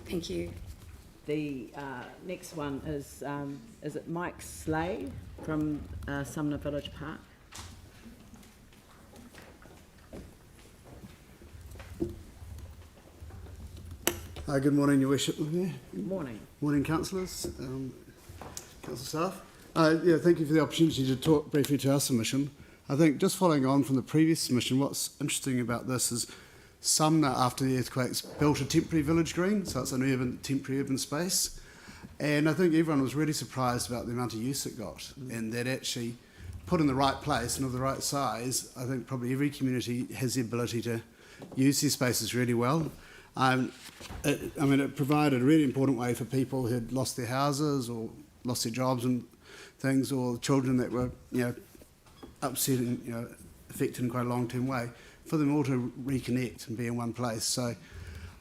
Thank you. The next one is it Mike Sleigh from Sumner Village Park? Good morning, Your Worship. Good morning. Morning, councillors, council staff. Thank you for the opportunity to talk briefly to our submission. I think just following on from the previous submission, what's interesting about this is Sumner, after the earthquakes, built a temporary village green, so it's an temporary urban space. And I think everyone was really surprised about the amount of use it got, and that actually put in the right place and of the right size, I think probably every community has the ability to use these spaces really well. It provided a really important way for people who'd lost their houses or lost their jobs and things, or children that were, upsetting, affected in quite a long-term way, for them all to reconnect and be in one place. So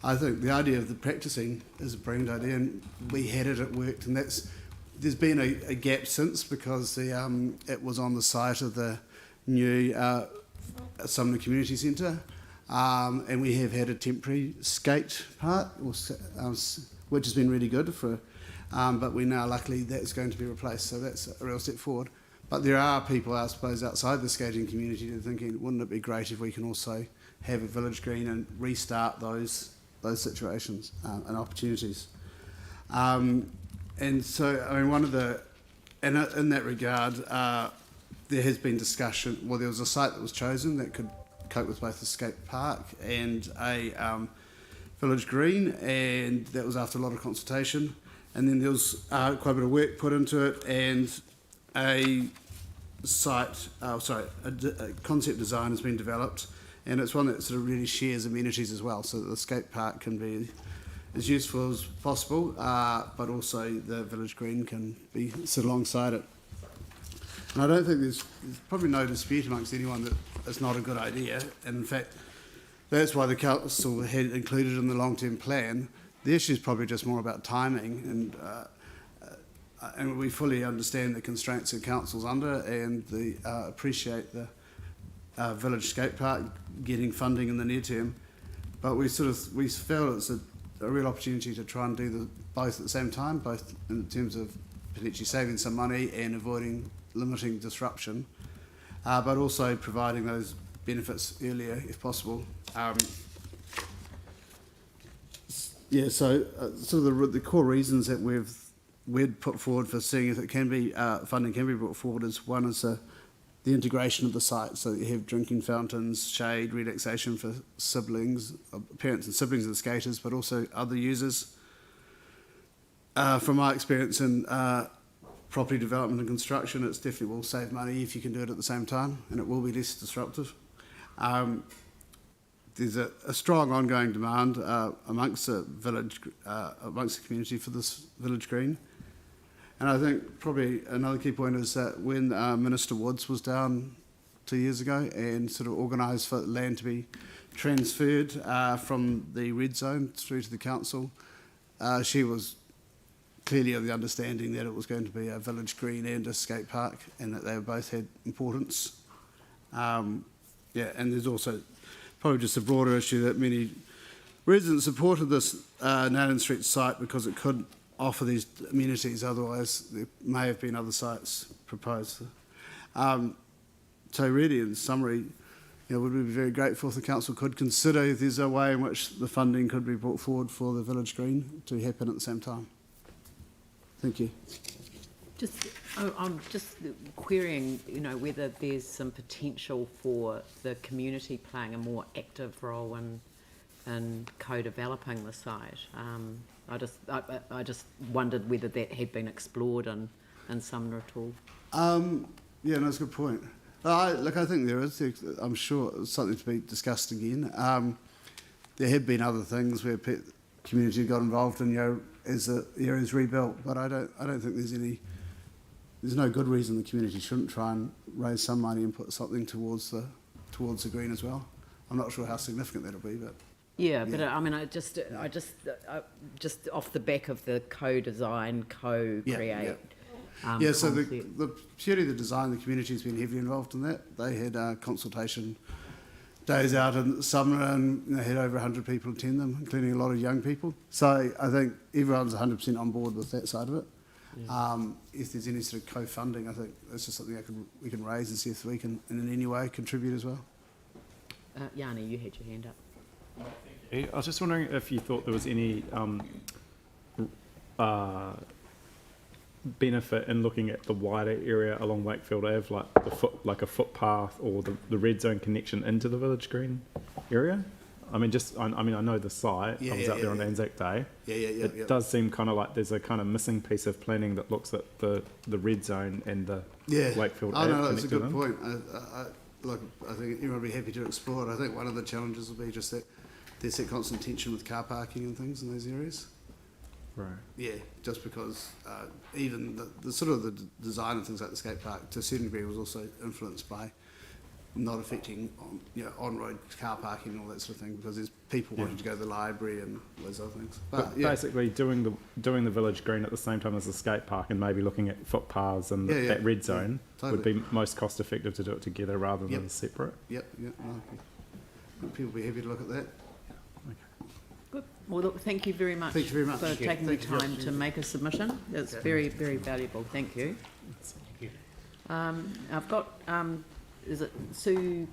I think the idea of the practicing is a brilliant idea, and we had it worked, and there's been a gap since, because it was on the site of the new Sumner Community Centre. And we have had a temporary skate park, which has been really good for, but we now, luckily, that's going to be replaced, so that's a real step forward. But there are people, I suppose, outside the skating community that are thinking, wouldn't it be great if we can also have a village green and restart those situations and opportunities. And so, in that regard, there has been discussion. Well, there was a site that was chosen that could cope with both the skate park and a village green, and that was after a lot of consultation. And then there was quite a bit of work put into it, and a concept design has been developed, and it's one that sort of really shares amenities as well, so that the skate park can be as useful as possible, but also the village green can be sit alongside it. And I don't think there's probably no dispute amongst anyone that it's not a good idea. And in fact, that's why the council had included in the long-term plan. The issue is probably just more about timing, and we fully understand the constraints that council's under, and appreciate the village skate park getting funding in the near term. But we felt it's a real opportunity to try and do both at the same time, both in terms of potentially saving some money and limiting disruption, but also providing those benefits earlier if possible. The core reasons that we'd put forward for seeing if it can be funding can be brought forward is, one is the integration of the site, so that you have drinking fountains, shade, relaxation for siblings, parents and siblings of the skaters, but also other users. From my experience in property development and construction, it definitely will save money if you can do it at the same time, and it will be less disruptive. There's a strong ongoing demand amongst the village, amongst the community for this village green. And I think probably another key point is that when Minister Woods was down 2 years ago and sort of organised for land to be transferred from the red zone through to the council, she was clearly of the understanding that it was going to be a village green and a skate park, and that they both had importance. And there's also probably just a broader issue that many residents supported this Nairn Street site because it could offer these amenities, otherwise there may have been other sites proposed. So really, in summary, would we be very grateful if the council could consider if there's a way in which the funding could be brought forward for the village green to happen at the same time. Thank you. I'm just querying, whether there's some potential for the community playing a more active role in co-developing the site. I just wondered whether that had been explored in Sumner at all. That's a good point. I think there is. I'm sure it's something to be discussed again. There have been other things where community got involved in, as the area is rebuilt, but I don't think there's no good reason the community shouldn't try and raise some money and put something towards the green as well. I'm not sure how significant that'll be, but but I just off the back of the co-design, co-create. So the purely the design, the community's been heavily involved in that. They had a consultation days out in Sumner and had over 100 people attend them, including a lot of young people. So I think everyone's 100% on board with that side of it. If there's any sort of co-funding, I think that's just something we can raise and see if we can in any way contribute as well. Yanni, you had your hand up. I was just wondering if you thought there was any benefit in looking at the wider area along Wakefield Ave, like a footpath or the red zone connection into the village green area. I mean, I know the site. I was out there on Anzac Day. It does seem kind of like there's a kind of missing piece of planning that looks at the red zone and the Wakefield Ave. No, that's a good point. I think everyone would be happy to explore it. I think one of the challenges will be just that there's that constant tension with car parking and things in those areas. Right. Yeah, just because even the sort of the design of things like the skate park to a certain degree was also influenced by not affecting on-road car parking and all that sort of thing, because there's people wanting to go to the library and those other things. But basically doing the village green at the same time as the skate park and maybe looking at footpaths and that red zone would be most cost effective to do it together rather than separate. No, people will be happy to look at that. Good. Well, look, thank you very much, Thank you very much. for taking the time to make a submission. It's very, very valuable. Thank you. I've got, is it Sue